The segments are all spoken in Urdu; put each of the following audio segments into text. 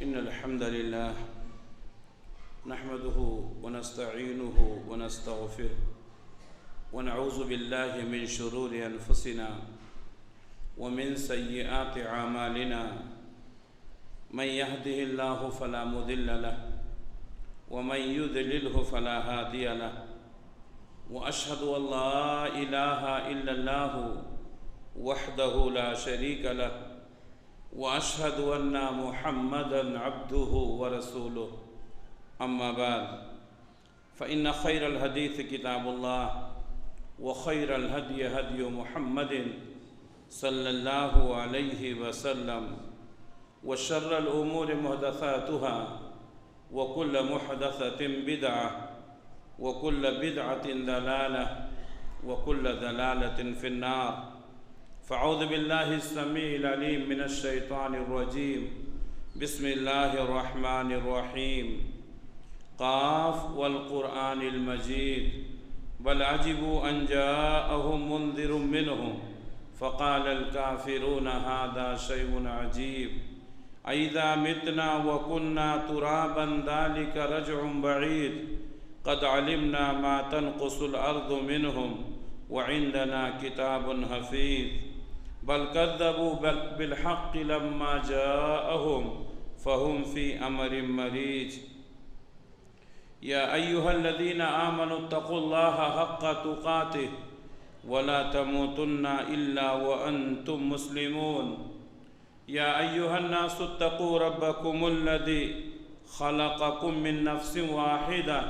إن الحمد لله نحمده ونستعينه ونستغفره ونعوذ بالله من شرور أنفسنا ومن سيئات أعمالنا من يهده الله فلا مضل له ومن يضلله فلا هادي له وأشهد أن لا إله إلا الله وحده لا شريك له وأشهد أن محمدًا عبده ورسوله أما بعد فإن خير الحديث كتاب الله وخير الهدي هدي محمد صلى الله عليه وسلم وشر الأمور محدثاتها وكل محدثة بدعة وكل بدعة ضلالة وكل ضلالة في النار فأعوذ بالله السميع العليم من الشيطان الرجيم بسم الله الرحمن الرحيم قاف والقرآن المجيد بل عجبوا أن جاءهم منذر منهم فقال الكافرون هذا شيء عجيب أإذا متنا وكنا ترابا ذلك رجع بعيد قد علمنا ما تنقص الأرض منهم وعندنا كتاب حفيظ بل كذبوا بالحق لما جاءهم فهم في أمر مريج يا أيها الذين آمنوا اتقوا الله حق تقاته ولا تموتن إلا وأنتم مسلمون يا أيها الناس اتقوا ربكم الذي خلقكم من نفس واحدة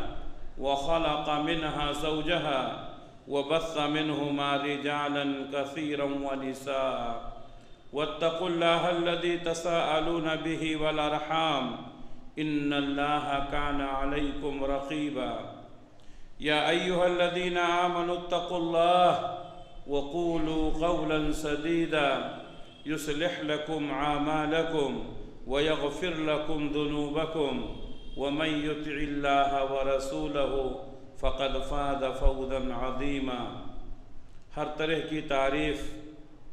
وخلق منها زوجها وبث منهما رجالا كثيرا ونساء واتقوا الله الذي تساءلون به والأرحام إن الله كان عليكم رقيبا يا أيها الذين آمنوا اتقوا الله وقولوا قولا سديدا يصلح لكم أعمالكم ويغفر لكم ذنوبكم ومن يطع الله ورسوله فقد فاز فوزا عظیما۔ ہر طرح کی تعریف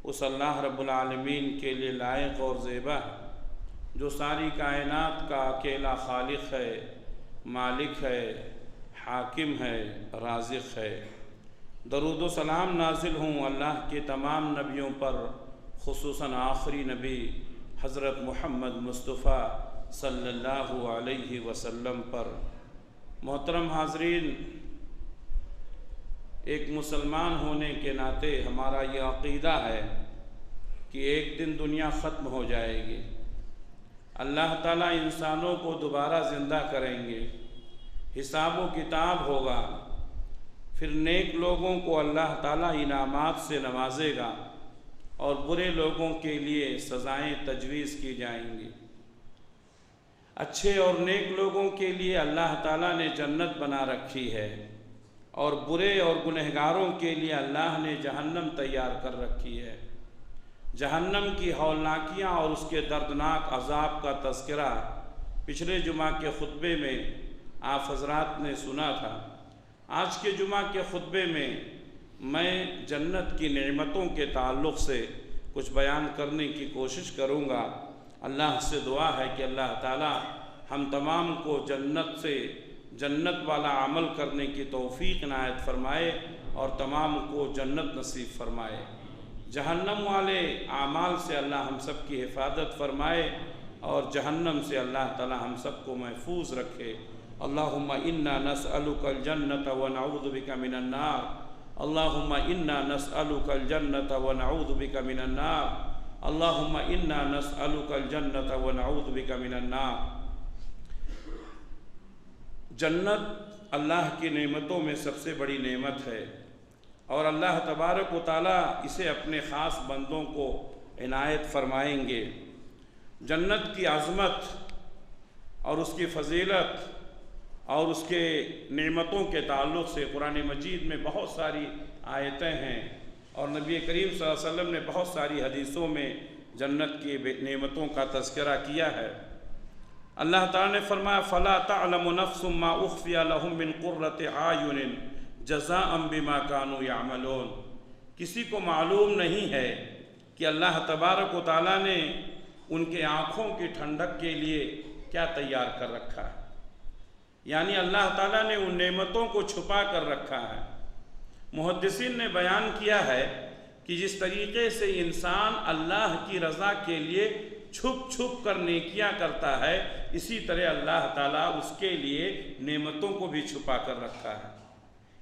اس اللہ رب العالمین کے لیے لائق اور زیبا ہے جو ساری کائنات کا اکیلا خالق ہے، مالک ہے، حاکم ہے، رازق ہے۔ درود و سلام نازل ہوں اللہ کے تمام نبیوں پر، خصوصاً آخری نبی حضرت محمد مصطفیٰ صلی اللہ علیہ وسلم پر۔ محترم حاضرین، ایک مسلمان ہونے کے ناطے ہمارا یہ عقیدہ ہے کہ ایک دن دنیا ختم ہو جائے گی، اللہ تعالیٰ انسانوں کو دوبارہ زندہ کریں گے، حساب و کتاب ہوگا، پھر نیک لوگوں کو اللہ تعالیٰ انعامات سے نوازے گا اور برے لوگوں کے لیے سزائیں تجویز کی جائیں گی۔ اچھے اور نیک لوگوں کے لیے اللہ تعالیٰ نے جنت بنا رکھی ہے اور برے اور گنہگاروں کے لیے اللہ نے جہنم تیار کر رکھی ہے۔ جہنم کی ہولناکیاں اور اس کے دردناک عذاب کا تذکرہ پچھلے جمعہ کے خطبے میں آپ حضرات نے سنا تھا۔ آج کے جمعہ کے خطبے میں جنت کی نعمتوں کے تعلق سے کچھ بیان کرنے کی کوشش کروں گا۔ اللہ سے دعا ہے کہ اللہ تعالی ہم تمام کو جنت والا عمل کرنے کی توفیق عنایت فرمائے اور تمام کو جنت نصیب فرمائے۔ جہنم والے اعمال سے اللہ ہم سب کی حفاظت فرمائے اور جہنم سے اللہ تعالی ہم سب کو محفوظ رکھے۔ اللہم انا نسألک الجنة ونعوذ بک من النار، اللہم انا نسألک الجنة ونعوذ بک من النار، اللہم انا نسألک الجنة ونعوذ بک من النار۔ جنت اللہ کی نعمتوں میں سب سے بڑی نعمت ہے اور اللہ تبارک و تعالیٰ اسے اپنے خاص بندوں کو عنایت فرمائیں گے۔ جنت کی عظمت اور اس کی فضیلت اور اس کے نعمتوں کے تعلق سے قرآن مجید میں بہت ساری آیتیں ہیں اور نبی کریم صلی اللہ علیہ وسلم نے بہت ساری حدیثوں میں جنت کی نعمتوں کا تذکرہ کیا ہے۔ اللہ تعالیٰ نے فرمایا فَلَا تَعْلَمُ نَفْسٌ مَّا أُخْفِيَ لَهُم مِّن قُرَّةِ أَعْيُنٍ جَزَاءً بِمَا كَانُوا يَعْمَلُونَ۔ کسی کو معلوم نہیں ہے کہ اللہ تبارک و تعالیٰ نے ان کے آنکھوں کی ٹھنڈک کے لیے کیا تیار کر رکھا ہے، یعنی اللہ تعالیٰ نے ان نعمتوں کو چھپا کر رکھا ہے۔ محدثین نے بیان کیا ہے کہ جس طریقے سے انسان اللہ کی رضا کے لیے چھپ چھپ کر نیکیاں کرتا ہے، اسی طرح اللہ تعالیٰ اس کے لیے نعمتوں کو بھی چھپا کر رکھا ہے۔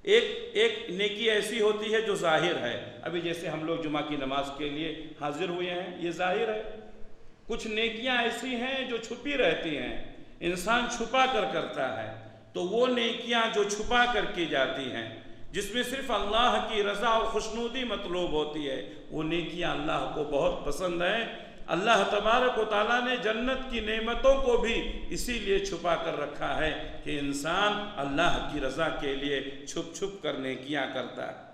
ایک نیکی ایسی ہوتی ہے جو ظاہر ہے، ابھی جیسے ہم لوگ جمعہ کی نماز کے لیے حاضر ہوئے ہیں، یہ ظاہر ہے۔ کچھ نیکیاں ایسی ہیں جو چھپی رہتی ہیں، انسان چھپا کر کرتا ہے، تو وہ نیکیاں جو چھپا کر کی جاتی ہیں، جس میں صرف اللہ کی رضا اور خوشنودی مطلوب ہوتی ہے، وہ نیکیاں اللہ کو بہت پسند ہیں۔ اللہ تبارک و تعالیٰ نے جنت کی نعمتوں کو بھی اسی لیے چھپا کر رکھا ہے کہ انسان اللہ کی رضا کے لیے چھپ چھپ کر نیکیاں کرتا ہے۔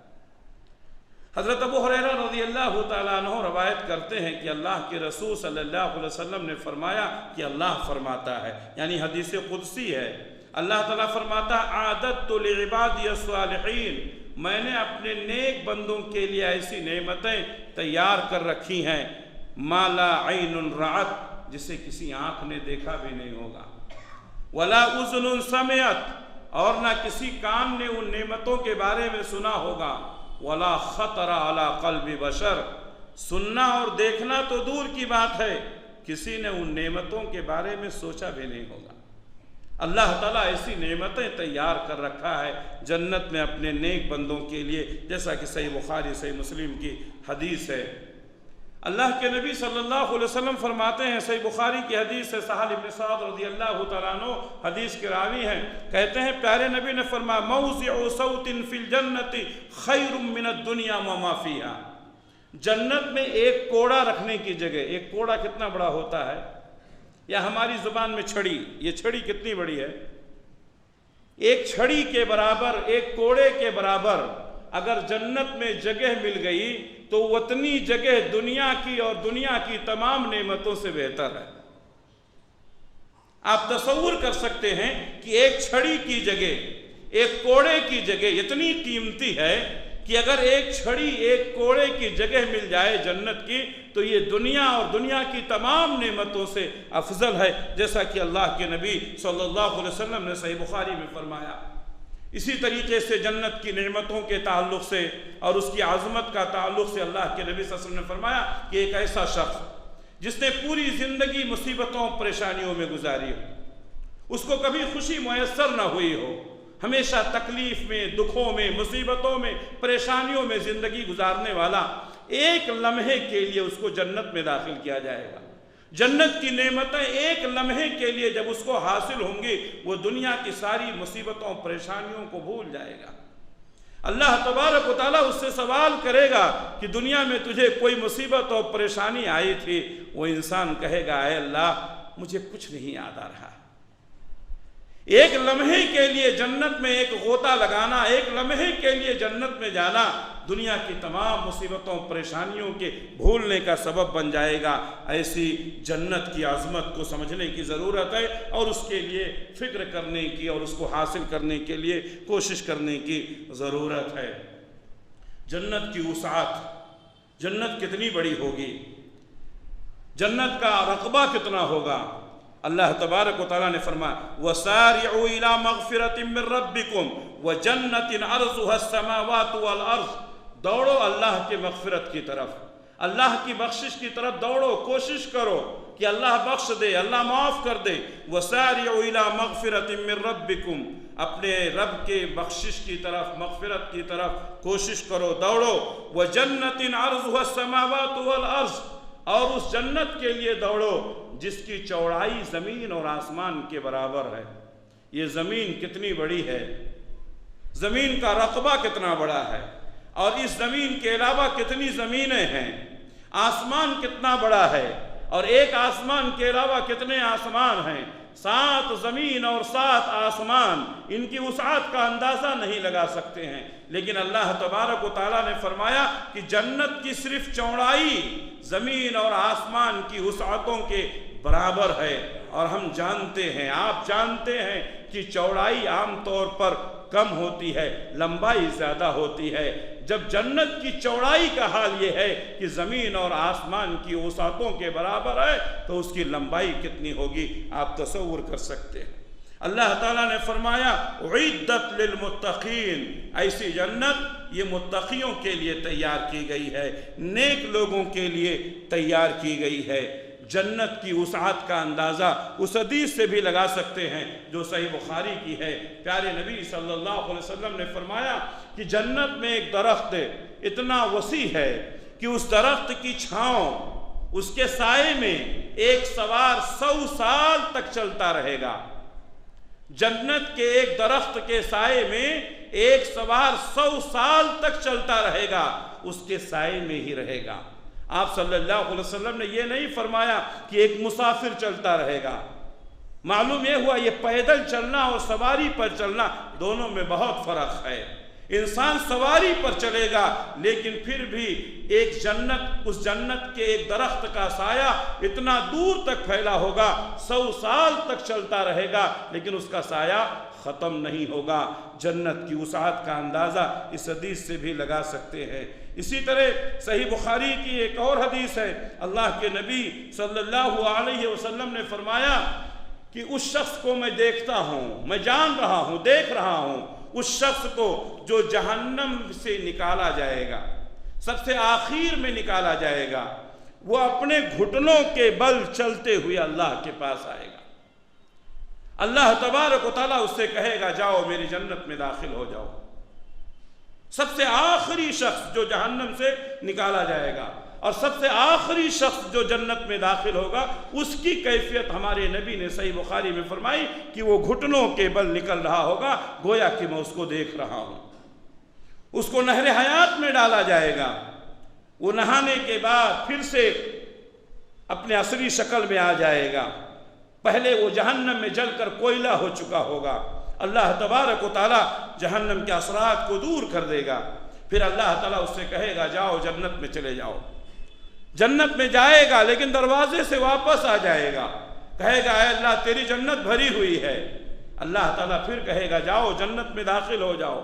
حضرت ابو ہریرہ رضی اللہ تعالیٰ عنہ روایت کرتے ہیں کہ اللہ کے رسول صلی اللہ علیہ وسلم نے فرمایا کہ اللہ فرماتا ہے، یعنی حدیث قدسی ہے، اللہ تعالیٰ فرماتا ہے اعددت لعبادی الصالحین، میں نے اپنے نیک بندوں کے لیے ایسی نعمتیں تیار کر رکھی ہیں ما لا عین رأت، جسے کسی آنکھ نے دیکھا بھی نہیں ہوگا، ولا اذن سمعت، اور نہ کسی کان نے ان نعمتوں کے بارے میں سنا ہوگا، ولا خطر علی قلب بشر، سننا اور دیکھنا تو دور کی بات ہے، کسی نے ان نعمتوں کے بارے میں سوچا بھی نہیں ہوگا۔ اللہ تعالیٰ ایسی نعمتیں تیار کر رکھا ہے جنت میں اپنے نیک بندوں کے لیے، جیسا کہ صحیح بخاری صحیح مسلم کی حدیث ہے۔ اللہ کے نبی صلی اللہ علیہ وسلم فرماتے ہیں، صحیح بخاری کی حدیث ہے، سہل بن سعد رضی اللہ تعالیٰ عنہ حدیث کے راوی ہیں، کہتے ہیں پیارے نبی نے فرمایا موضع صوت فی الجنت خیر من الدنیا وما فیہا، جنت میں ایک کوڑا رکھنے کی جگہ، ایک کوڑا کتنا بڑا ہوتا ہے، یا ہماری زبان میں چھڑی، یہ چھڑی کتنی بڑی ہے، ایک چھڑی کے برابر، ایک کوڑے کے برابر اگر جنت میں جگہ مل گئی تو اتنی جگہ دنیا کی اور دنیا کی تمام نعمتوں سے بہتر ہے۔ آپ تصور کر سکتے ہیں کہ ایک چھڑی کی جگہ، ایک کوڑے کی جگہ اتنی قیمتی ہے کہ اگر ایک چھڑی ایک کوڑے کی جگہ مل جائے جنت کی تو یہ دنیا اور دنیا کی تمام نعمتوں سے افضل ہے، جیسا کہ اللہ کے نبی صلی اللہ علیہ وسلم نے صحیح بخاری میں فرمایا۔ اسی طریقے سے جنت کی نعمتوں کے تعلق سے اور اس کی عظمت کا تعلق سے اللہ کے نبی صلی اللہ علیہ وسلم نے فرمایا کہ ایک ایسا شخص جس نے پوری زندگی مصیبتوں پریشانیوں میں گزاری ہو، اس کو کبھی خوشی میسر نہ ہوئی ہو، ہمیشہ تکلیف میں، دکھوں میں، مصیبتوں میں، پریشانیوں میں زندگی گزارنے والا، ایک لمحے کے لیے اس کو جنت میں داخل کیا جائے گا۔ جنت کی نعمتیں ایک لمحے کے لیے جب اس کو حاصل ہوں گی، وہ دنیا کی ساری مصیبتوں پریشانیوں کو بھول جائے گا۔ اللہ تبارک و تعالیٰ اس سے سوال کرے گا کہ دنیا میں تجھے کوئی مصیبت اور پریشانی آئی تھی، وہ انسان کہے گا اے اللہ مجھے کچھ نہیں یاد آ رہا۔ ایک لمحے کے لیے جنت میں ایک غوطہ لگانا، ایک لمحے کے لیے جنت میں جانا دنیا کی تمام مصیبتوں پریشانیوں کے بھولنے کا سبب بن جائے گا۔ ایسی جنت کی عظمت کو سمجھنے کی ضرورت ہے اور اس کے لیے فکر کرنے کی اور اس کو حاصل کرنے کے لیے کوشش کرنے کی ضرورت ہے۔ جنت کی وسعت، جنت کتنی بڑی ہوگی، جنت کا رقبہ کتنا ہوگا۔ اللہ تبارک و تعالیٰ نے فرمایا وَسَارِعُوا إِلَى مَغْفِرَةٍ مِّن رَبِّكُمْ وَجَنَّةٍ عَرْضُهَا السَّمَاوَاتُ وَالْأَرْضُ، دوڑو اللہ کے مغفرت کی طرف، اللہ کی بخشش کی طرف دوڑو، کوشش کرو کہ اللہ بخش دے، اللہ معاف کر دے۔ وَسَارِعُوا إِلَى مَغْفِرَةٍ مِّن رَبِّكُمْ، اپنے رب کے بخشش کی طرف، مغفرت کی طرف کوشش کرو، دوڑو۔ وَجَنَّةٍ عَرْضُهَا السَّمَاوَاتُ وَالْأَرْضُ، اور اس جنت کے لیے دوڑو جس کی چوڑائی زمین اور آسمان کے برابر ہے۔ یہ زمین کتنی بڑی ہے، زمین کا رقبہ کتنا بڑا ہے، اور اس زمین کے علاوہ کتنی زمینیں ہیں، آسمان کتنا بڑا ہے، اور ایک آسمان کے علاوہ کتنے آسمان ہیں۔ 7 زمین اور 7 آسمان، ان کی وسعت کا اندازہ نہیں لگا سکتے ہیں، لیکن اللہ تبارک و تعالیٰ نے فرمایا کہ جنت کی صرف چوڑائی زمین اور آسمان کی وسعتوں کے برابر ہے۔ اور ہم جانتے ہیں، آپ جانتے ہیں کہ چوڑائی عام طور پر کم ہوتی ہے، لمبائی زیادہ ہوتی ہے۔ جب جنت کی چوڑائی کا حال یہ ہے کہ زمین اور آسمان کی وسعتوں کے برابر ہے تو اس کی لمبائی کتنی ہوگی آپ تصور کر سکتے ہیں۔ اللہ تعالیٰ نے فرمایا اعدت للمتقین، ایسی جنت یہ متقیوں کے لیے تیار کی گئی ہے، نیک لوگوں کے لیے تیار کی گئی ہے۔ جنت کی وسعت کا اندازہ اس حدیث سے بھی لگا سکتے ہیں جو صحیح بخاری کی ہے۔ پیارے نبی صلی اللہ علیہ وسلم نے فرمایا کہ جنت میں ایک درخت اتنا وسیع ہے کہ اس درخت کی چھاؤں، اس کے سائے میں ایک سوار 100 سال تک چلتا رہے گا۔ جنت کے ایک درخت کے سائے میں ایک سوار 100 سال تک چلتا رہے گا، اس کے سائے میں ہی رہے گا۔ آپ صلی اللہ علیہ وسلم نے یہ نہیں فرمایا کہ ایک مسافر چلتا رہے گا۔ معلوم یہ ہوا یہ پیدل چلنا اور سواری پر چلنا دونوں میں بہت فرق ہے۔ انسان سواری پر چلے گا لیکن پھر بھی ایک جنت، اس جنت کے ایک درخت کا سایہ اتنا دور تک پھیلا ہوگا، 100 سال تک چلتا رہے گا لیکن اس کا سایہ ختم نہیں ہوگا۔ جنت کی وسعت کا اندازہ اس حدیث سے بھی لگا سکتے ہیں۔ اسی طرح صحیح بخاری کی ایک اور حدیث ہے، اللہ کے نبی صلی اللہ علیہ وسلم نے فرمایا کہ اس شخص کو میں دیکھتا ہوں، میں جان رہا ہوں، دیکھ رہا ہوں، اس شخص کو جو جہنم سے نکالا جائے گا، سب سے آخر میں نکالا جائے گا، وہ اپنے گھٹنوں کے بل چلتے ہوئے اللہ کے پاس آئے گا۔ اللہ تبارک و تعالیٰ اس سے کہے گا جاؤ میری جنت میں داخل ہو جاؤ۔ سب سے آخری شخص جو جہنم سے نکالا جائے گا اور سب سے آخری شخص جو جنت میں داخل ہوگا، اس کی کیفیت ہمارے نبی نے صحیح بخاری میں فرمائی کہ وہ گھٹنوں کے بل نکل رہا ہوگا، گویا کہ میں اس کو دیکھ رہا ہوں۔ اس کو نہر حیات میں ڈالا جائے گا، وہ نہانے کے بعد پھر سے اپنے اصلی شکل میں آ جائے گا۔ پہلے وہ جہنم میں جل کر کوئلہ ہو چکا ہوگا، اللہ تبارک و تعالیٰ جہنم کے اثرات کو دور کر دے گا۔ پھر اللہ تعالیٰ اس سے کہے گا جاؤ جنت میں چلے جاؤ۔ جنت میں جائے گا لیکن دروازے سے واپس آ جائے گا، کہے گا اے اللہ تیری جنت بھری ہوئی ہے۔ اللہ تعالیٰ پھر کہے گا جاؤ جنت میں داخل ہو جاؤ۔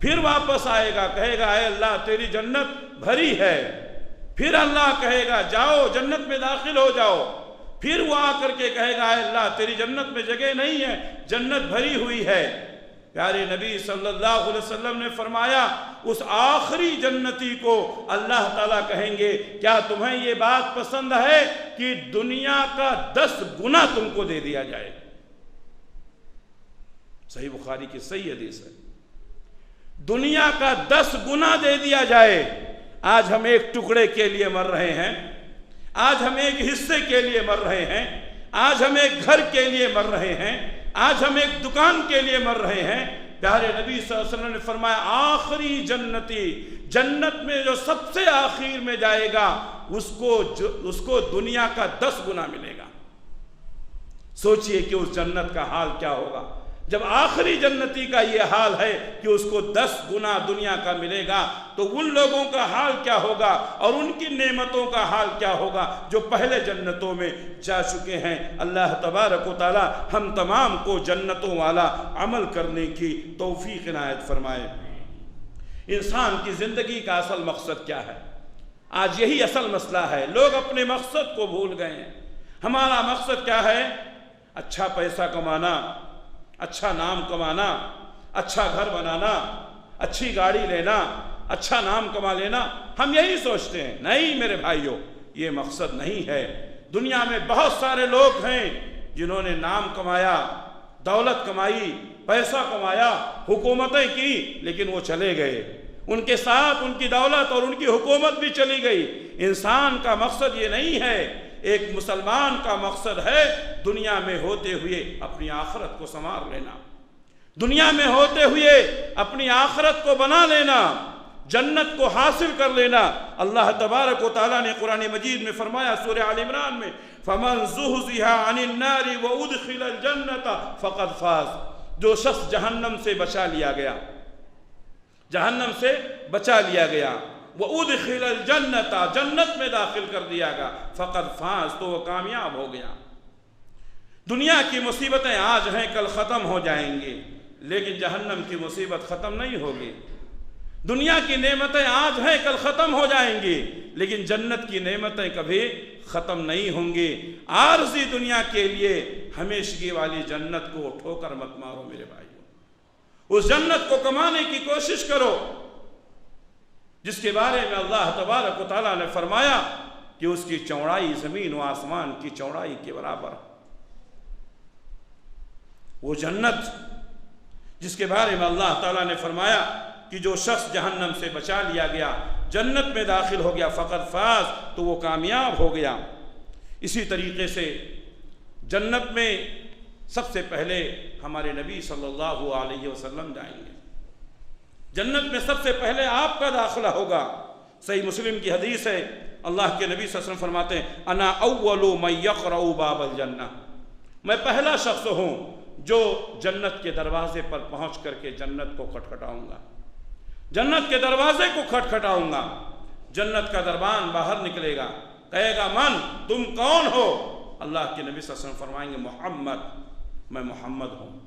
پھر واپس آئے گا، کہے گا اے اللہ تیری جنت بھری ہے۔ پھر اللہ کہے گا جاؤ جنت میں داخل ہو جاؤ۔ پھر وہ آ کر کے کہے گا اے اللہ تیری جنت میں جگہ نہیں ہے، جنت بھری ہوئی ہے۔ پیارے نبی صلی اللہ علیہ وسلم نے فرمایا اس آخری جنتی کو اللہ تعالیٰ کہیں گے کیا تمہیں یہ بات پسند ہے کہ دنیا کا 10 گنا تم کو دے دیا جائے؟ صحیح بخاری کی صحیح حدیث ہے، دنیا کا 10 گنا دے دیا جائے۔ آج ہم ایک ٹکڑے کے لیے مر رہے ہیں، آج ہم ایک حصے کے لیے مر رہے ہیں، آج ہم ایک گھر کے لیے مر رہے ہیں، آج ہم ایک دکان کے لیے مر رہے ہیں۔ پیارے نبی صلی اللہ علیہ وسلم نے فرمایا آخری جنتی، جنت میں جو سب سے آخر میں جائے گا اس کو دنیا کا 10 گنا ملے گا۔ سوچئے کہ اس جنت کا حال کیا ہوگا جب آخری جنتی کا یہ حال ہے کہ اس کو 10 گنا دنیا کا ملے گا، تو ان لوگوں کا حال کیا ہوگا اور ان کی نعمتوں کا حال کیا ہوگا جو پہلے جنتوں میں جا چکے ہیں۔ اللہ تبارک و تعالی ہم تمام کو جنتوں والا عمل کرنے کی توفیق عنایت فرمائے۔ انسان کی زندگی کا اصل مقصد کیا ہے؟ آج یہی اصل مسئلہ ہے، لوگ اپنے مقصد کو بھول گئے ہیں۔ ہمارا مقصد کیا ہے؟ اچھا پیسہ کمانا، اچھا نام کمانا، اچھا گھر بنانا، اچھی گاڑی لینا، اچھا نام کما لینا، ہم یہی سوچتے ہیں۔ نہیں میرے بھائیوں، یہ مقصد نہیں ہے۔ دنیا میں بہت سارے لوگ ہیں جنہوں نے نام کمایا، دولت کمائی، پیسہ کمایا، حکومتیں کی، لیکن وہ چلے گئے، ان کے ساتھ ان کی دولت اور ان کی حکومت بھی چلی گئی۔ انسان کا مقصد یہ نہیں ہے۔ ایک مسلمان کا مقصد ہے دنیا میں ہوتے ہوئے اپنی آخرت کو سنوار لینا، دنیا میں ہوتے ہوئے اپنی آخرت کو بنا لینا، جنت کو حاصل کر لینا۔ اللہ تبارک و تعالیٰ نے قرآن مجید میں فرمایا سورہ آل عمران میں فَمَنْ زُحْزِحَ عَنِ النَّارِ وَأُدْخِلَ الْجَنَّةَ فَقَدْ فَازَ۔ جو شخص جہنم سے بچا لیا گیا، جہنم سے بچا لیا گیا، وَأُدْخِلَ الْجَنَّةَ جنت میں داخل کر دیا گا، فَقَدْ فَازَ تو وہ کامیاب ہو گیا۔ دنیا کی مصیبتیں آج ہیں کل ختم ہو جائیں گی، لیکن جہنم کی مصیبت ختم نہیں ہوگی۔ دنیا کی نعمتیں آج ہیں کل ختم ہو جائیں گی، لیکن جنت کی نعمتیں کبھی ختم نہیں ہوں گی۔ عارضی دنیا کے لیے ہمیشگی والی جنت کو ٹھوکر مت مارو میرے بھائیو، اس جنت کو کمانے کی کوشش کرو جس کے بارے میں اللہ تبارک و تعالیٰ نے فرمایا کہ اس کی چوڑائی زمین و آسمان کی چوڑائی کے برابر۔ وہ جنت جس کے بارے میں اللہ تعالیٰ نے فرمایا کہ جو شخص جہنم سے بچا لیا گیا، جنت میں داخل ہو گیا، فقط فاز، تو وہ کامیاب ہو گیا۔ اسی طریقے سے جنت میں سب سے پہلے ہمارے نبی صلی اللہ علیہ وسلم جائیں گے۔ جنت میں سب سے پہلے آپ کا داخلہ ہوگا۔ صحیح مسلم کی حدیث ہے، اللہ کے نبی صلی اللہ علیہ وسلم فرماتے ہیں انا اول من یقرع باب الجنہ، میں پہلا شخص ہوں جو جنت کے دروازے پر پہنچ کر کے جنت کو کھٹکھٹاؤں گا، جنت کے دروازے کو کھٹکھٹاؤں گا۔ جنت کا دربان باہر نکلے گا، کہے گا من، تم کون ہو؟ اللہ کے نبی صلی اللہ علیہ وسلم فرمائیں گے محمد، میں محمد ہوں،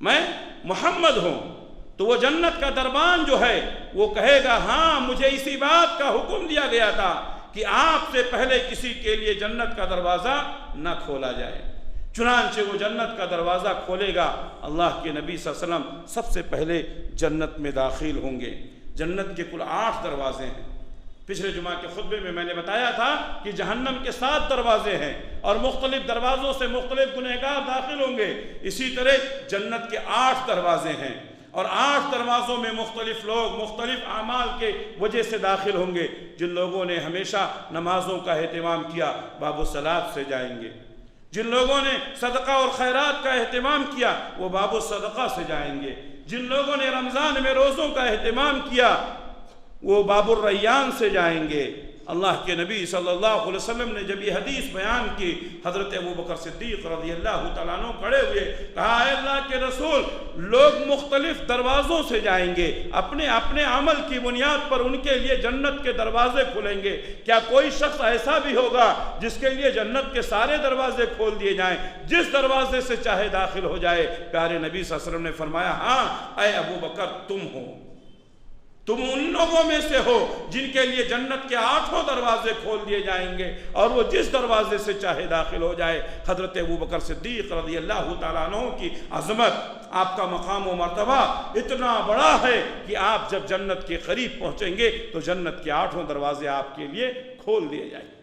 میں محمد ہوں۔ تو وہ جنت کا دربان جو ہے وہ کہے گا ہاں مجھے اسی بات کا حکم دیا گیا تھا کہ آپ سے پہلے کسی کے لیے جنت کا دروازہ نہ کھولا جائے۔ چنانچہ وہ جنت کا دروازہ کھولے گا، اللہ کے نبی صلی اللہ علیہ وسلم سب سے پہلے جنت میں داخل ہوں گے۔ جنت کے کل 8 دروازے ہیں۔ پچھلے جمعہ کے خطبے میں نے بتایا تھا کہ جہنم کے 7 دروازے ہیں اور مختلف دروازوں سے مختلف گنہگار داخل ہوں گے۔ اسی طرح جنت کے 8 دروازے ہیں اور 8 دروازوں میں مختلف لوگ مختلف اعمال کے وجہ سے داخل ہوں گے۔ جن لوگوں نے ہمیشہ نمازوں کا اہتمام کیا باب الصلاۃ سے جائیں گے، جن لوگوں نے صدقہ اور خیرات کا اہتمام کیا وہ باب الصدقہ سے جائیں گے، جن لوگوں نے رمضان میں روزوں کا اہتمام کیا وہ باب الریان سے جائیں گے۔ اللہ کے نبی صلی اللہ علیہ وسلم نے جب یہ حدیث بیان کی، حضرت ابوبکر صدیق رضی اللہ تعالیٰ عنہ کھڑے ہوئے، کہا اے اللہ کے رسول، لوگ مختلف دروازوں سے جائیں گے، اپنے اپنے عمل کی بنیاد پر ان کے لیے جنت کے دروازے کھلیں گے، کیا کوئی شخص ایسا بھی ہوگا جس کے لیے جنت کے سارے دروازے کھول دیے جائیں، جس دروازے سے چاہے داخل ہو جائے؟ پیارے نبی صلی اللہ علیہ وسلم نے فرمایا ہاں اے ابوبکر تم ہو، تم ان لوگوں میں سے ہو جن کے لیے جنت کے 8 دروازے کھول دیے جائیں گے، اور وہ جس دروازے سے چاہے داخل ہو جائے۔ حضرت ابوبکر صدیق رضی اللہ تعالیٰ عنہ کی عظمت، آپ کا مقام و مرتبہ اتنا بڑا ہے کہ آپ جب جنت کے قریب پہنچیں گے تو جنت کے 8 دروازے آپ کے لیے کھول دیے جائیں گے۔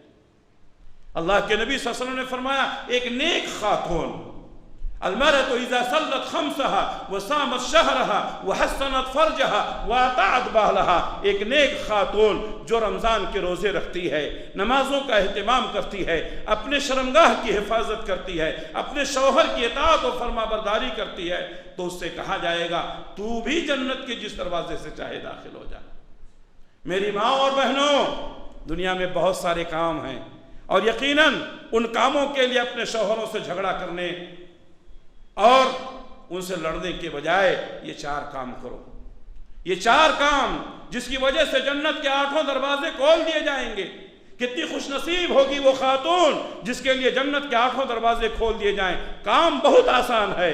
اللہ کے نبی صلی اللہ علیہ وسلم نے فرمایا ایک نیک خاتون، المرأة إذا صلت خمسها وصامت شهرها وحسنت فرجها وأطاعت بعلها، ایک نیک خاتون جو رمضان کے روزے رکھتی ہے، نمازوں کا اہتمام کرتی ہے، اپنے شرمگاہ کی حفاظت کرتی ہے، اپنے شوہر کی اطاعت و فرما برداری کرتی ہے، تو اس سے کہا جائے گا تو بھی جنت کے جس دروازے سے چاہے داخل ہو جا۔ میری ماں اور بہنوں، دنیا میں بہت سارے کام ہیں اور یقیناً ان کاموں کے لیے اپنے شوہروں سے جھگڑا کرنے اور ان سے لڑنے کے بجائے یہ 4 کام کرو، یہ 4 کام جس کی وجہ سے جنت کے 8 دروازے کھول دیے جائیں گے۔ کتنی خوش نصیب ہوگی وہ خاتون جس کے لیے جنت کے 8 دروازے کھول دیے جائیں۔ کام بہت آسان ہے،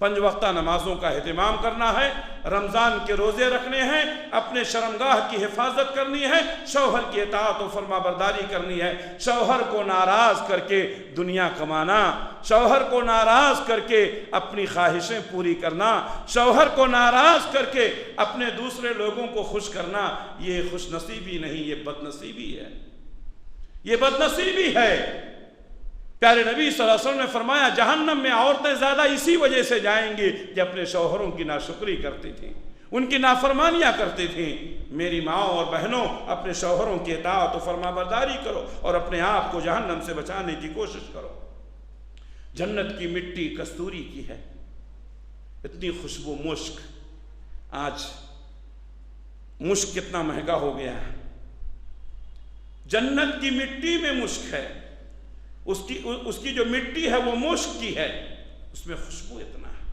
5 وقتہ نمازوں کا اہتمام کرنا ہے، رمضان کے روزے رکھنے ہیں، اپنے شرمگاہ کی حفاظت کرنی ہے، شوہر کی اطاعت و فرما برداری کرنی ہے، شوہر کو ناراض کر کے دنیا کمانا، شوہر کو ناراض کر کے اپنی خواہشیں پوری کرنا، شوہر کو ناراض کر کے اپنے دوسرے لوگوں کو خوش کرنا، یہ خوش نصیبی نہیں، یہ بد نصیبی ہے، یہ بد نصیبی ہے۔ پیارے نبی صلی اللہ علیہ وسلم نے فرمایا جہنم میں عورتیں زیادہ اسی وجہ سے جائیں گی کہ اپنے شوہروں کی ناشکری کرتی تھیں، ان کی نافرمانیاں کرتی تھیں۔ میری ماں اور بہنوں، اپنے شوہروں کی اطاعت و فرما برداری کرو اور اپنے آپ کو جہنم سے بچانے کی کوشش کرو۔ جنت کی مٹی کستوری کی ہے، اتنی خوشبو مشک، آج مشک کتنا مہنگا ہو گیا ہے، جنت کی مٹی میں مشک ہے، اس کی جو مٹی ہے وہ مشک کی ہے، اس میں خوشبو اتنا ہے۔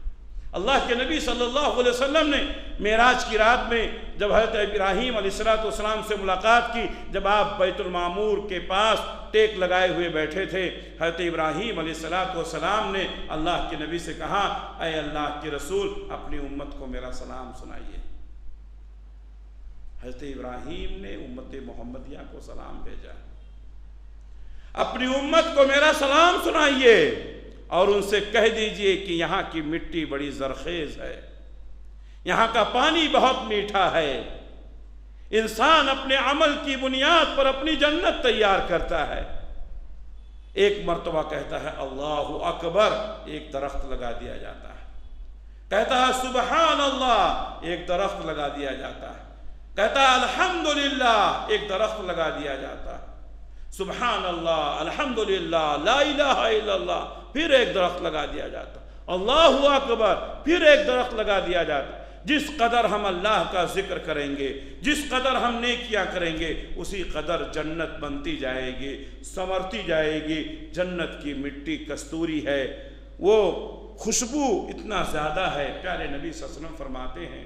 اللہ کے نبی صلی اللہ علیہ وسلم نے معراج کی رات میں جب حضرت ابراہیم علیہ السلام سے ملاقات کی، جب آپ بیت المعمور کے پاس ٹیک لگائے ہوئے بیٹھے تھے، حضرت ابراہیم علیہ السلام نے اللہ کے نبی سے کہا اے اللہ کے رسول اپنی امت کو میرا سلام سنائیے۔ حضرت ابراہیم نے امت محمدیہ کو سلام بھیجا، اپنی امت کو میرا سلام سنائیے اور ان سے کہہ دیجئے کہ یہاں کی مٹی بڑی زرخیز ہے، یہاں کا پانی بہت میٹھا ہے، انسان اپنے عمل کی بنیاد پر اپنی جنت تیار کرتا ہے۔ ایک مرتبہ کہتا ہے اللہ اکبر، ایک درخت لگا دیا جاتا ہے، کہتا ہے سبحان اللہ، ایک درخت لگا دیا جاتا ہے، کہتا ہے الحمدللہ، ایک درخت لگا دیا جاتا ہے، سبحان اللہ، الحمدللہ، لا الہ الا اللہ، پھر ایک درخت لگا دیا جاتا ہے، اللہ اکبر، پھر ایک درخت لگا دیا جاتا ہے۔ جس قدر ہم اللہ کا ذکر کریں گے، جس قدر ہم نیکیاں کریں گے، اسی قدر جنت بنتی جائے گی، سنورتی جائے گی۔ جنت کی مٹی کستوری ہے، وہ خوشبو اتنا زیادہ ہے، پیارے نبی صلی اللہ علیہ وسلم فرماتے ہیں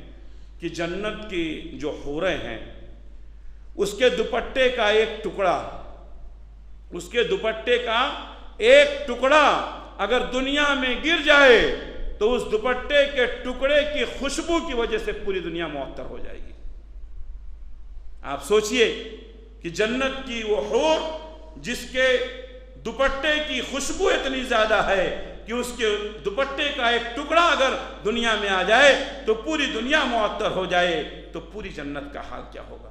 کہ جنت کی جو حوریں ہیں، اس کے دوپٹے کا ایک ٹکڑا، اس کے دوپٹے کا ایک ٹکڑا اگر دنیا میں گر جائے تو اس دوپٹے کے ٹکڑے کی خوشبو کی وجہ سے پوری دنیا معطر ہو جائے گی۔ آپ سوچئے کہ جنت کی وہ حور جس کے دوپٹے کی خوشبو اتنی زیادہ ہے کہ اس کے دوپٹے کا ایک ٹکڑا اگر دنیا میں آ جائے تو پوری دنیا معطر ہو جائے، تو پوری جنت کا حال کیا ہوگا؟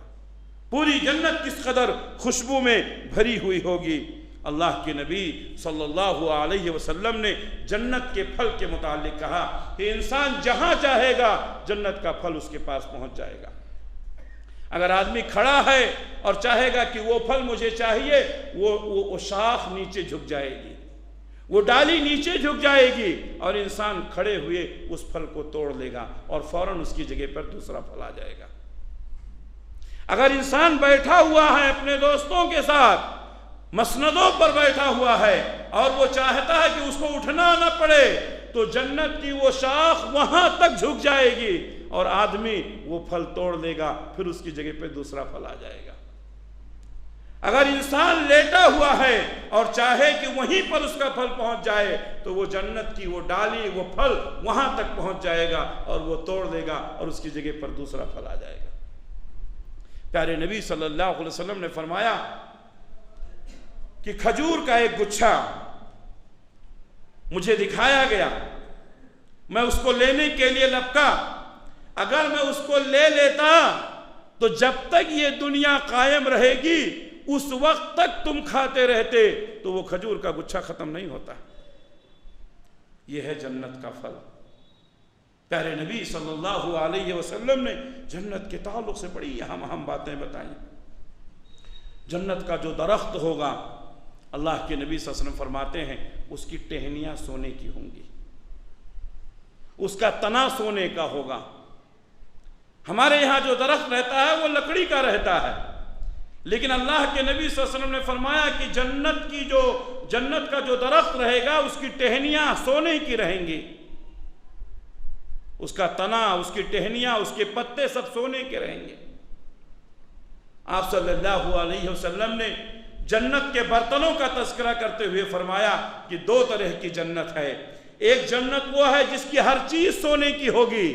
پوری جنت کس قدر خوشبو میں بھری ہوئی ہوگی۔ اللہ کے نبی صلی اللہ علیہ وسلم نے جنت کے پھل کے متعلق کہا کہ انسان جہاں چاہے گا جنت کا پھل اس کے پاس پہنچ جائے گا۔ اگر آدمی کھڑا ہے اور چاہے گا کہ وہ پھل مجھے چاہیے، وہ شاخ نیچے جھک جائے گی، وہ ڈالی نیچے جھک جائے گی، اور انسان کھڑے ہوئے اس پھل کو توڑ لے گا اور فوراً اس کی جگہ پر دوسرا پھل آ جائے گا۔ اگر انسان بیٹھا ہوا ہے اپنے دوستوں کے ساتھ، مسندوں پر بیٹھا ہوا ہے اور وہ چاہتا ہے کہ اس کو اٹھنا نہ پڑے، تو جنت کی وہ شاخ وہاں تک جھک جائے گی اور آدمی وہ پھل توڑ لے گا، پھر اس کی جگہ پہ دوسرا پھل آ جائے گا۔ اگر انسان لیٹا ہوا ہے اور چاہے کہ وہیں پر اس کا پھل پہنچ جائے، تو وہ جنت کی وہ ڈالی، وہ پھل وہاں تک پہنچ جائے گا اور وہ توڑ لے گا اور اس کی جگہ پر دوسرا پھل آ جائے گا۔ پیارے نبی صلی اللہ علیہ وسلم نے فرمایا کہ کھجور کا ایک گچھا مجھے دکھایا گیا، میں اس کو لینے کے لیے لپکا، اگر میں اس کو لے لیتا تو جب تک یہ دنیا قائم رہے گی اس وقت تک تم کھاتے رہتے، تو وہ کھجور کا گچھا ختم نہیں ہوتا۔ یہ ہے جنت کا پھل۔ پیارے نبی صلی اللہ علیہ وسلم نے جنت کے تعلق سے بڑی اہم باتیں بتائیں۔ جنت کا جو درخت ہوگا، اللہ کے نبی صلی اللہ علیہ وسلم فرماتے ہیں اس کی ٹہنیاں سونے کی ہوں گی، اس کا تنا سونے کا ہوگا۔ ہمارے یہاں جو درخت رہتا ہے وہ لکڑی کا رہتا ہے، لیکن اللہ کے نبی صلی اللہ علیہ وسلم نے فرمایا کہ جنت کا جو درخت رہے گا اس کی ٹہنیاں سونے کی رہیں گی، اس کا تنا، اس کی ٹہنیاں، اس کے پتے سب سونے کے رہیں گے۔ آپ صلی اللہ علیہ وسلم نے جنت کے برتنوں کا تذکرہ کرتے ہوئے فرمایا کہ دو طرح کی جنت ہے۔ ایک جنت وہ ہے جس کی ہر چیز سونے کی ہوگی،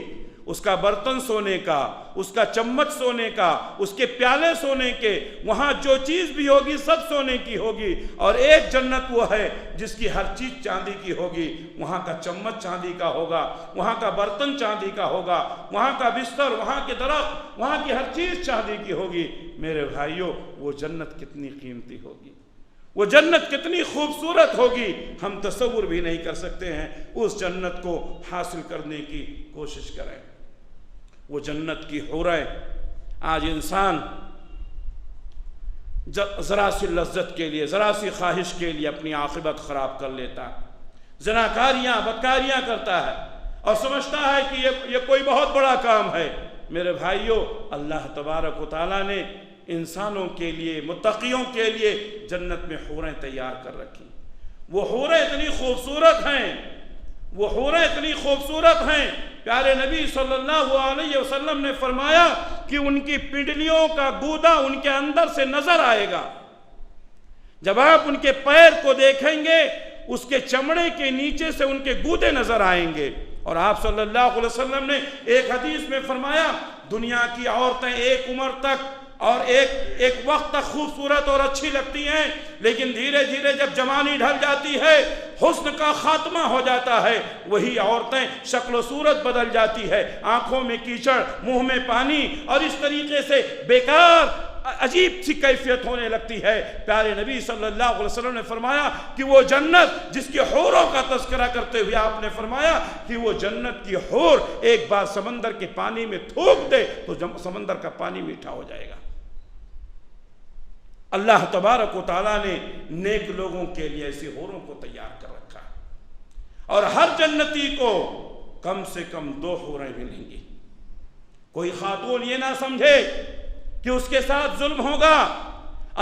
اس کا برتن سونے کا، اس کا چمچ سونے کا، اس کے پیالے سونے کے، وہاں جو چیز بھی ہوگی سب سونے کی ہوگی۔ اور ایک جنت وہ ہے جس کی ہر چیز چاندی کی ہوگی، وہاں کا چمچ چاندی کا ہوگا، وہاں کا برتن چاندی کا ہوگا، وہاں کا بستر، وہاں کے درخت، وہاں کی ہر چیز چاندی کی ہوگی۔ میرے بھائیوں، وہ جنت کتنی قیمتی ہوگی، وہ جنت کتنی خوبصورت ہوگی، ہم تصور بھی نہیں کر سکتے ہیں۔ اس جنت کو حاصل کرنے کی کوشش کریں۔ وہ جنت کی حوریں، آج انسان ذرا سی لذت کے لیے، ذرا سی خواہش کے لیے اپنی عاقبت خراب کر لیتا ہے، زناکاریاں، بدکاریاں کرتا ہے اور سمجھتا ہے کہ یہ کوئی بہت بڑا کام ہے۔ میرے بھائیوں، اللہ تبارک و تعالیٰ نے انسانوں کے لیے، متقیوں کے لیے جنت میں حوریں تیار کر رکھی۔ وہ حوریں اتنی خوبصورت ہیں، وہ حوریں اتنی خوبصورت ہیں، پیارے نبی صلی اللہ علیہ وسلم نے فرمایا کہ ان کی پنڈلیوں کا گودا ان کے اندر سے نظر آئے گا۔ جب آپ ان کے پیر کو دیکھیں گے، اس کے چمڑے کے نیچے سے ان کے گودے نظر آئیں گے، اور آپ صلی اللہ علیہ وسلم نے ایک حدیث میں فرمایا دنیا کی عورتیں ایک عمر تک اور ایک وقت تک خوبصورت اور اچھی لگتی ہیں، لیکن دھیرے دھیرے جب جوانی ڈھل جاتی ہے، حسن کا خاتمہ ہو جاتا ہے، وہی عورتیں شکل و صورت بدل جاتی ہے، آنکھوں میں کیچڑ، منہ میں پانی، اور اس طریقے سے بیکار عجیب سی کیفیت ہونے لگتی ہے۔ پیارے نبی صلی اللہ علیہ وسلم نے فرمایا کہ وہ جنت جس کی حوروں کا تذکرہ کرتے ہوئے آپ نے فرمایا کہ وہ جنت کی حور ایک بار سمندر کے پانی میں تھوک دے تو سمندر کا پانی میٹھا ہو جائے گا۔ اللہ تبارک و تعالیٰ نے نیک لوگوں کے لیے ایسی حوروں کو تیار کر رکھا، اور ہر جنتی کو کم سے کم 2 حوریں ملیں گی۔ کوئی خاتون یہ نہ سمجھے کہ اس کے ساتھ ظلم ہوگا۔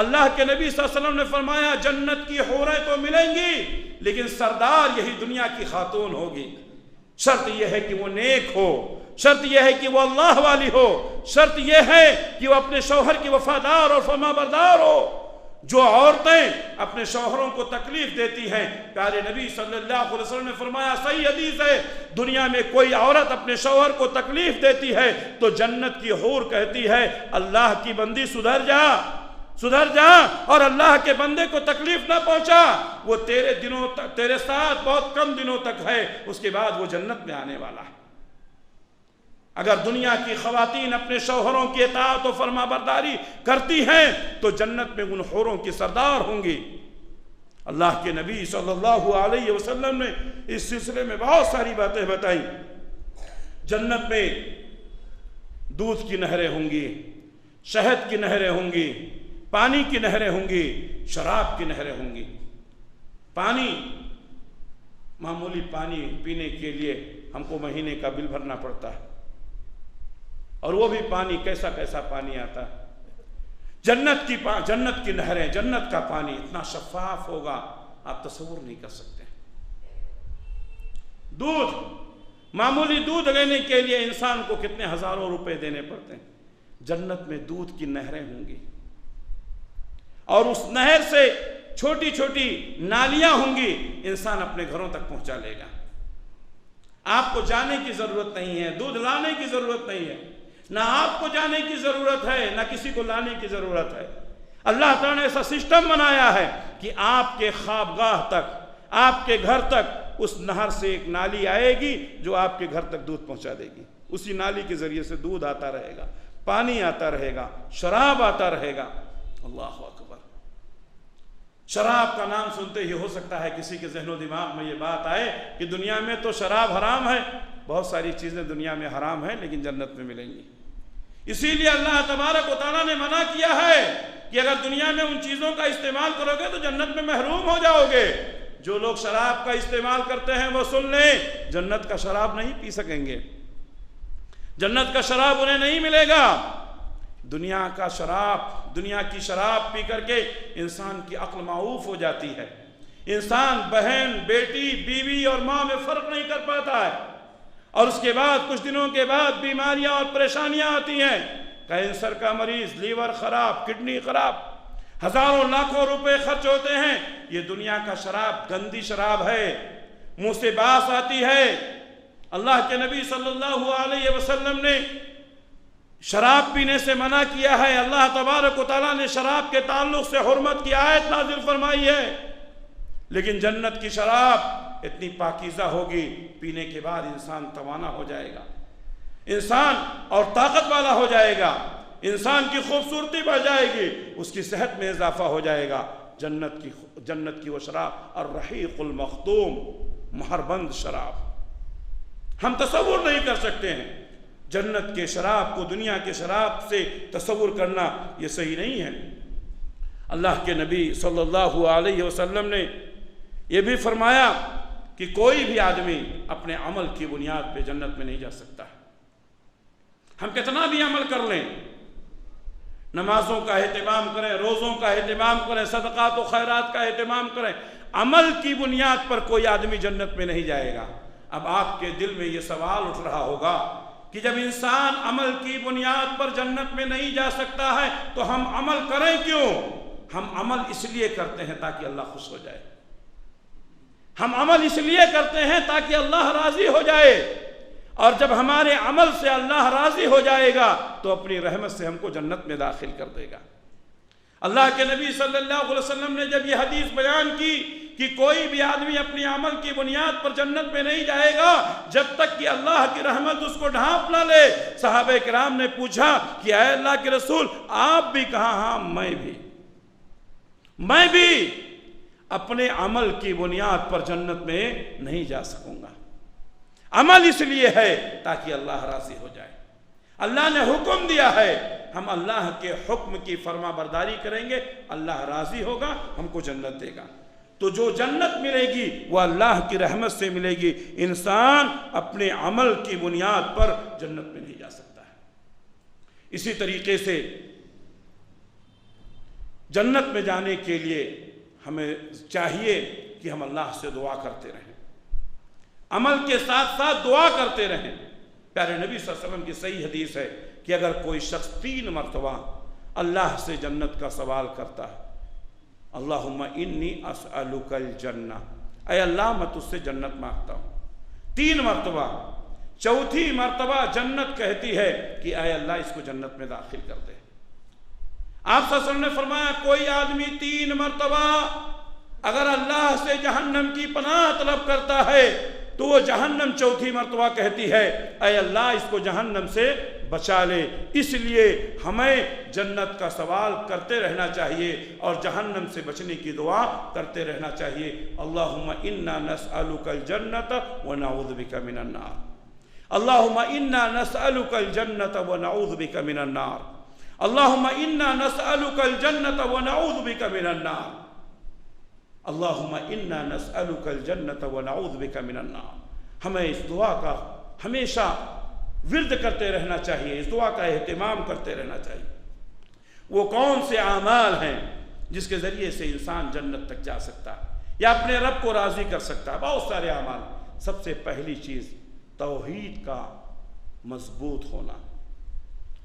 اللہ کے نبی صلی اللہ علیہ وسلم نے فرمایا جنت کی حوریں تو ملیں گی، لیکن سردار یہی دنیا کی خاتون ہوگی۔ شرط یہ ہے کہ وہ نیک ہو، شرط یہ ہے کہ وہ اللہ والی ہو، شرط یہ ہے کہ وہ اپنے شوہر کی وفادار اور فرما بردار ہو۔ جو عورتیں اپنے شوہروں کو تکلیف دیتی ہیں، پیارے نبی صلی اللہ علیہ وسلم نے فرمایا، صحیح حدیث ہے، دنیا میں کوئی عورت اپنے شوہر کو تکلیف دیتی ہے تو جنت کی حور کہتی ہے اللہ کی بندی سدھر جا، سدھر جا، اور اللہ کے بندے کو تکلیف نہ پہنچا، وہ تیرے ساتھ بہت کم دنوں تک ہے، اس کے بعد وہ جنت میں آنے والا ہے۔ اگر دنیا کی خواتین اپنے شوہروں کی اطاعت و فرما برداری کرتی ہیں تو جنت میں ان حوروں کی سردار ہوں گی۔ اللہ کے نبی صلی اللہ علیہ وسلم نے اس سلسلے میں بہت ساری باتیں بتائیں۔ جنت میں دودھ کی نہریں ہوں گی، شہد کی نہریں ہوں گی، پانی کی نہریں ہوں گی، شراب کی نہریں ہوں گی۔ پانی، معمولی پانی پینے کے لیے ہم کو مہینے کا بل بھرنا پڑتا ہے، اور وہ بھی پانی کیسا کیسا پانی آتا ہے۔ جنت کی نہریں، جنت کا پانی اتنا شفاف ہوگا آپ تصور نہیں کر سکتے۔ دودھ، معمولی دودھ لینے کے لیے انسان کو کتنے ہزاروں روپے دینے پڑتے ہیں، جنت میں دودھ کی نہریں ہوں گی، اور اس نہر سے چھوٹی چھوٹی نالیاں ہوں گی، انسان اپنے گھروں تک پہنچا لے گا۔ آپ کو جانے کی ضرورت نہیں ہے، دودھ لانے کی ضرورت نہیں ہے، نہ آپ کو جانے کی ضرورت ہے نہ کسی کو لانے کی ضرورت ہے۔ اللہ تعالیٰ نے ایسا سسٹم بنایا ہے کہ آپ کے خوابگاہ تک، آپ کے گھر تک اس نہر سے ایک نالی آئے گی جو آپ کے گھر تک دودھ پہنچا دے گی۔ اسی نالی کے ذریعے سے دودھ آتا رہے گا، پانی آتا رہے گا، شراب آتا رہے گا۔ اللہ اکبر۔ شراب کا نام سنتے ہی ہو سکتا ہے کسی کے ذہن و دماغ میں یہ بات آئے کہ دنیا میں تو شراب حرام ہے۔ بہت ساری چیزیں دنیا میں حرام ہیں لیکن جنت میں ملیں گی۔ اسی لیے اللہ تبارک و تعالیٰ نے منع کیا ہے کہ اگر دنیا میں ان چیزوں کا استعمال کرو گے تو جنت میں محروم ہو جاؤ گے۔ جو لوگ شراب کا استعمال کرتے ہیں وہ سن لیں، جنت کا شراب نہیں پی سکیں گے، جنت کا شراب انہیں نہیں ملے گا۔ دنیا کی شراب پی کر کے انسان کی عقل معوف ہو جاتی ہے، انسان بہن، بیٹی، بیوی اور ماں میں فرق نہیں کر پاتا ہے، اور اس کے بعد کچھ دنوں کے بعد بیماریاں اور پریشانیاں آتی ہیں، کینسر کا مریض، لیور خراب، کڈنی خراب، ہزاروں لاکھوں روپے خرچ ہوتے ہیں۔ یہ دنیا کا شراب گندی شراب ہے، منہ سے باس آتی ہے۔ اللہ کے نبی صلی اللہ علیہ وسلم نے شراب پینے سے منع کیا ہے۔ اللہ تبارک و تعالیٰ نے شراب کے تعلق سے حرمت کی آیت نازل فرمائی ہے، لیکن جنت کی شراب اتنی پاکیزہ ہوگی، پینے کے بعد انسان توانا ہو جائے گا، انسان اور طاقت والا ہو جائے گا، انسان کی خوبصورتی بڑھ جائے گی، اس کی صحت میں اضافہ ہو جائے گا۔ جنت کی وہ شراب الرحیق المختوم، مہر بند شراب، ہم تصور نہیں کر سکتے ہیں۔ جنت کے شراب کو دنیا کے شراب سے تصور کرنا یہ صحیح نہیں ہے۔ اللہ کے نبی صلی اللہ علیہ وسلم نے یہ بھی فرمایا کہ کوئی بھی آدمی اپنے عمل کی بنیاد پہ جنت میں نہیں جا سکتا۔ ہم کتنا بھی عمل کر لیں، نمازوں کا اہتمام کریں، روزوں کا اہتمام کریں، صدقات و خیرات کا اہتمام کریں، عمل کی بنیاد پر کوئی آدمی جنت میں نہیں جائے گا۔ اب آپ کے دل میں یہ سوال اٹھ رہا ہوگا کہ جب انسان عمل کی بنیاد پر جنت میں نہیں جا سکتا ہے تو ہم عمل کریں کیوں؟ ہم عمل اس لیے کرتے ہیں تاکہ اللہ خوش ہو جائے، ہم عمل اس لیے کرتے ہیں تاکہ اللہ راضی ہو جائے، اور جب ہمارے عمل سے اللہ راضی ہو جائے گا تو اپنی رحمت سے ہم کو جنت میں داخل کر دے گا۔ اللہ کے نبی صلی اللہ علیہ وسلم نے جب یہ حدیث بیان کی کہ کوئی بھی آدمی اپنی عمل کی بنیاد پر جنت میں نہیں جائے گا جب تک کہ اللہ کی رحمت اس کو ڈھانپ نہ لے، صحابہ کرام نے پوچھا کہ اے اللہ کے رسول آپ بھی کہا؟ ہاں میں بھی اپنے عمل کی بنیاد پر جنت میں نہیں جا سکوں گا۔ عمل اس لیے ہے تاکہ اللہ راضی ہو جائے، اللہ نے حکم دیا ہے، ہم اللہ کے حکم کی فرما برداری کریں گے، اللہ راضی ہوگا، ہم کو جنت دے گا۔ تو جو جنت ملے گی وہ اللہ کی رحمت سے ملے گی۔ انسان اپنے عمل کی بنیاد پر جنت میں نہیں جا سکتا ہے۔ اسی طریقے سے جنت میں جانے کے لیے ہمیں چاہیے کہ ہم اللہ سے دعا کرتے رہیں، عمل کے ساتھ ساتھ دعا کرتے رہیں۔ پیارے نبی صلی اللہ علیہ وسلم کی صحیح حدیث ہے کہ اگر کوئی شخص 3 مرتبہ اللہ سے جنت کا سوال کرتا ہے، اللہم انی اسألک الجنہ، اے اللہ میں تجھ سے جنت مانگتا ہوں، 3 مرتبہ، چوتھی مرتبہ جنت کہتی ہے کہ اے اللہ اس کو جنت میں داخل کر دے۔ آپ صلی اللہ علیہ وسلم نے فرمایا کوئی آدمی 3 مرتبہ اگر اللہ سے جہنم کی پناہ طلب کرتا ہے تو وہ جہنم چوتھی مرتبہ کہتی ہے اے اللہ اس کو جہنم سے بچا لے۔ اس لیے ہمیں جنت کا سوال کرتے رہنا چاہیے اور جہنم سے بچنے کی دعا کرتے رہنا چاہیے۔ اللہم انا نسألک الجنت ونعوذ بک من النار، اللہم انا نسألک الجنت ونعوذ بک من النار، اللہم انا نسألک الجنت ونعوذ بک من النار، اللہم انا نسألک الجنت ونعوذ بک من النار۔ ہمیں اس دعا کا ہمیشہ ورد کرتے رہنا چاہیے، اس دعا کا اہتمام کرتے رہنا چاہیے۔ وہ کون سے اعمال ہیں جس کے ذریعے سے انسان جنت تک جا سکتا ہے یا اپنے رب کو راضی کر سکتا ہے؟ بہت سارے اعمال۔ سب سے پہلی چیز توحید کا مضبوط ہونا،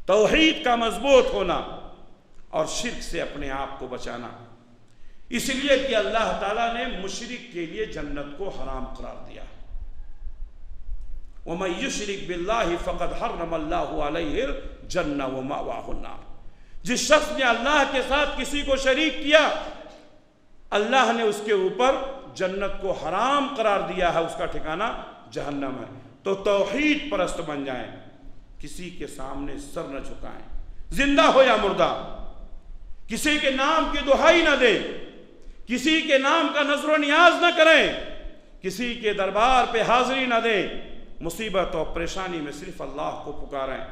توحید کا مضبوط ہونا اور شرک سے اپنے آپ کو بچانا۔ اس لیے کہ اللہ تعالیٰ نے مشرک کے لیے جنت کو حرام قرار دیا۔ وَمَن يُشْرِكْ بِاللَّهِ فَقَدْ حَرَّمَ اللَّهُ عَلَيْهِ الْجَنَّةَ وَمَأْوَاهُ النَّارُ۔ جس شخص نے اللہ کے ساتھ کسی کو شریک کیا، اللہ نے اس کے اوپر جنت کو حرام قرار دیا ہے، اس کا ٹھکانہ جہنم ہے۔ تو توحید پرست بن جائیں، کسی کے سامنے سر نہ جھکائیں، زندہ ہو یا مردہ، کسی کے نام کی دہائی نہ دیں، کسی کے نام کا نظر و نیاز نہ کریں، کسی کے دربار پہ حاضری نہ دیں، مصیبت اور پریشانی میں صرف اللہ کو پکاریں۔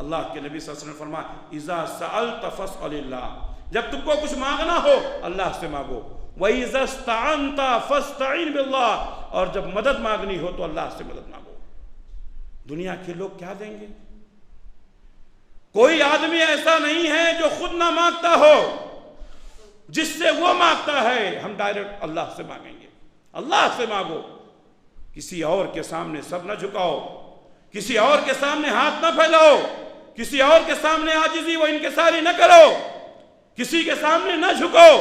اللہ کے نبی صلی اللہ علیہ وسلم نے فرمایا اذا سألت فاسأل اللہ، جب تم کو کچھ مانگنا ہو اللہ سے مانگو، وَإِذَا اسْتَعَنْتَ فَاسْتَعِنْ بِاللَّهِ، اور جب مدد مانگنی ہو تو اللہ سے مدد مانگو۔ دنیا کے لوگ کیا دیں گے؟ کوئی آدمی ایسا نہیں ہے جو خود نہ مانگتا ہو، جس سے وہ مانگتا ہے ہم ڈائریکٹ اللہ سے مانگیں گے۔ اللہ سے مانگو، کسی اور کے سامنے سر نہ جھکاؤ، کسی اور کے سامنے ہاتھ نہ پھیلاؤ، کسی اور کے سامنے عاجزی و انکساری نہ کرو، کسی کے سامنے نہ جھکو۔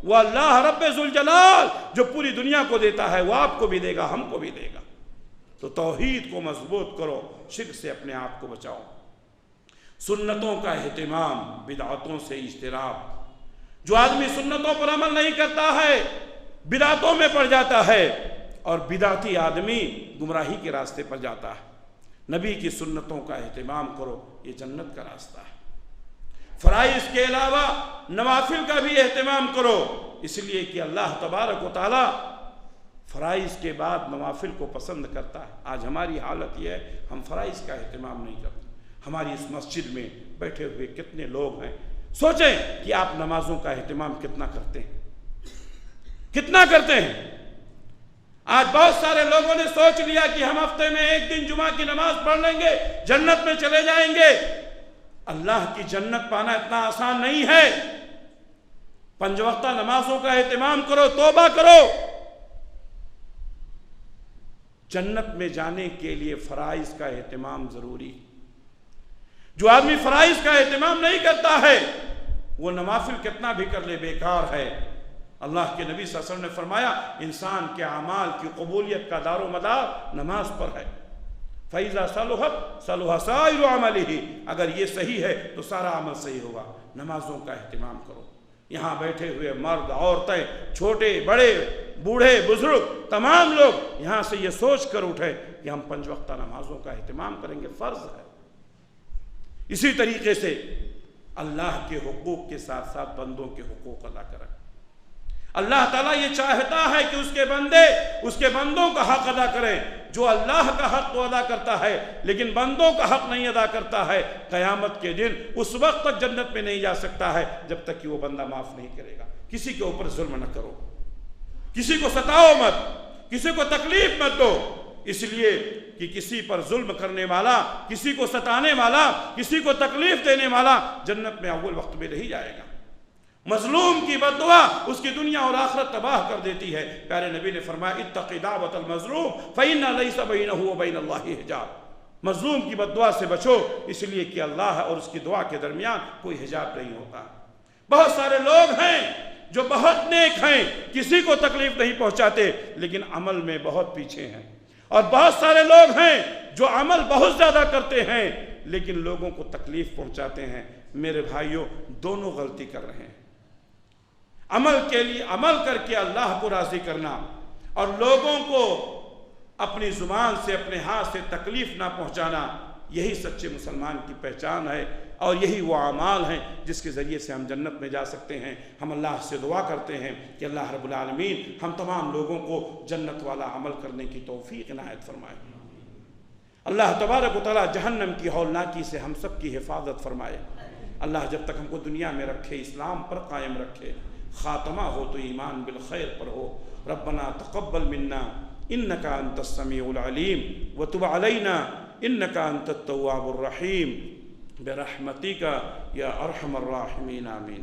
وہ اللہ رب ذوالجلال جو پوری دنیا کو دیتا ہے وہ آپ کو بھی دے گا، ہم کو بھی دے گا۔ تو توحید کو مضبوط کرو، شرک سے اپنے آپ کو بچاؤ، سنتوں کا اہتمام، بدعتوں سے اجتناب۔ جو آدمی سنتوں پر عمل نہیں کرتا ہے بدعتوں میں پڑ جاتا ہے، اور بدعتی آدمی گمراہی کے راستے پر جاتا ہے۔ نبی کی سنتوں کا اہتمام کرو، یہ جنت کا راستہ ہے۔ فرائض کے علاوہ نوافل کا بھی اہتمام کرو، اس لیے کہ اللہ تبارک و تعالی فرائض کے بعد نوافل کو پسند کرتا ہے۔ آج ہماری حالت یہ ہے ہم فرائض کا اہتمام نہیں کرتے۔ ہماری اس مسجد میں بیٹھے ہوئے کتنے لوگ ہیں، سوچیں کہ آپ نمازوں کا اہتمام کتنا کرتے ہیں، کتنا کرتے ہیں۔ آج بہت سارے لوگوں نے سوچ لیا کہ ہم ہفتے میں 1 دن جمعہ کی نماز پڑھ لیں گے جنت میں چلے جائیں گے۔ اللہ کی جنت پانا اتنا آسان نہیں ہے۔ 5 وقتہ نمازوں کا اہتمام کرو، توبہ کرو۔ جنت میں جانے کے لیے فرائض کا اہتمام ضروری۔ جو آدمی فرائض کا اہتمام نہیں کرتا ہے وہ نوافل کتنا بھی کر لے بیکار ہے۔ اللہ کے نبی صلی اللہ علیہ وسلم نے فرمایا انسان کے اعمال کی قبولیت کا دار و مدار نماز پر ہے۔ فَإِذَا صَلُحَتْ صَلُحَ سَائِرُ عَمَلِهِ، اگر یہ صحیح ہے تو سارا عمل صحیح ہوگا۔ نمازوں کا اہتمام کرو۔ یہاں بیٹھے ہوئے مرد، عورتیں، چھوٹے بڑے، بوڑھے بزرگ، تمام لوگ یہاں سے یہ سوچ کر اٹھے کہ ہم 5 وقتہ نمازوں کا اہتمام کریں گے، فرض ہے۔ اسی طریقے سے اللہ کے حقوق کے ساتھ ساتھ بندوں کے حقوق ادا کریں۔ اللہ تعالیٰ یہ چاہتا ہے کہ اس کے بندے اس کے بندوں کا حق ادا کریں۔ جو اللہ کا حق تو ادا کرتا ہے لیکن بندوں کا حق نہیں ادا کرتا ہے، قیامت کے دن اس وقت تک جنت میں نہیں جا سکتا ہے جب تک کہ وہ بندہ معاف نہیں کرے گا۔ کسی کے اوپر ظلم نہ کرو، کسی کو ستاؤ مت، کسی کو تکلیف مت دو، اس لیے کہ کسی پر ظلم کرنے والا، کسی کو ستانے والا، کسی کو تکلیف دینے والا جنت میں اول وقت میں نہیں جائے گا۔ مظلوم کی بد دعا اس کی دنیا اور آخرت تباہ کر دیتی ہے۔ پیارے نبی نے فرمایا اتق دعوت المظلوم فإن ليس بينه وبين الله حجاب، مظلوم کی بد دعا سے بچو، اس لیے کہ اللہ اور اس کی دعا کے درمیان کوئی حجاب نہیں ہوتا۔ بہت سارے لوگ ہیں جو بہت نیک ہیں، کسی کو تکلیف نہیں پہنچاتے لیکن عمل میں بہت پیچھے ہیں، اور بہت سارے لوگ ہیں جو عمل بہت زیادہ کرتے ہیں لیکن لوگوں کو تکلیف پہنچاتے ہیں۔ میرے بھائیوں، دونوں غلطی کر رہے ہیں۔ عمل کے لیے عمل کر کے اللہ کو راضی کرنا اور لوگوں کو اپنی زبان سے اپنے ہاتھ سے تکلیف نہ پہنچانا، یہی سچے مسلمان کی پہچان ہے، اور یہی وہ اعمال ہیں جس کے ذریعے سے ہم جنت میں جا سکتے ہیں۔ ہم اللہ سے دعا کرتے ہیں کہ اللہ رب العالمین ہم تمام لوگوں کو جنت والا عمل کرنے کی توفیق عنایت فرمائے۔ اللہ تبارک و تعالی جہنم کی ہولناکی سے ہم سب کی حفاظت فرمائے۔ اللہ جب تک ہم کو دنیا میں رکھے، اسلام پر قائم رکھے، خاتمہ ہو تو ایمان بالخیر پر ہو۔ ربنا تقبل منا انك انت السميع العليم وتب علينا انك انت التواب الرحيم برحمتك يا ارحم الراحمين آمين۔